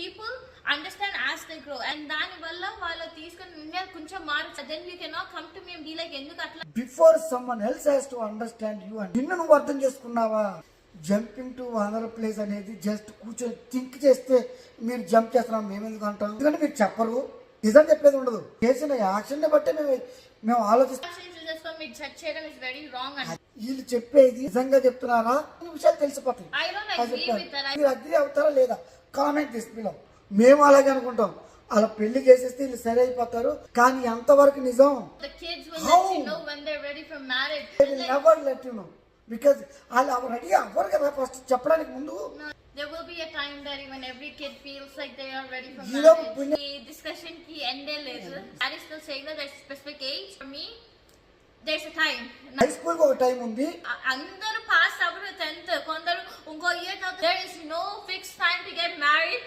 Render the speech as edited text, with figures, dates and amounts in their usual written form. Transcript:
people understand as they grow, and దాని వల్ల వాళ్ళు తీసుకుని ఇండియా కొంచెం మార్చు. Then you cannot come to me and be like ఎందుకు అట్లా. Before someone else has to understand you and నిన్ను నువ్వు అర్థం చేసుకున్నావా? జంపింగ్ టు అనదర్ ప్లేస్ అనేది జస్ట్ కూర్చొని థింక్ చేస్తే మీరు జంప్ చేస్తున్నాం మేము ఎందుకు అంటాం? ఎందుకంటే మీరు చెప్పరు, నిజం చెప్పేది ఉండదు. చేసిన యాక్షన్ బట్టే మేము ఆలోచిస్తాం. చేయడం is very wrong and వీళ్ళు చెప్పేది నిజంగా చెప్తున్నారా కొన్ని విషయాలు తెలిసిపోతాయి. I don't agree with that. మీరు అగ్రీ అవుతారా లేదా కామెంట్ చేసి మేము అలాగే అనుకుంటాం. అలా పెళ్లి చేసేస్తే వీళ్ళు సరి అయిపోతారు, కానీ ఎంతవరకు నిజం? The kids will let you know when they're ready for marriage. They will never let you know because వాళ్ళు రెడీ అవ్వరు కదా ఫస్ట్ చెప్పడానికి ముందు. There will be a time that when every kid feels like they are ready for You know, marriage. The discussion ki end లేదు. That is still saying that there's a specific age. For me, there's a time. High school కి ఒక time ఉంది. అందరూ pass అవ్వరు 10th, కొందరు ఇంకో year. There is no fixed time to get married.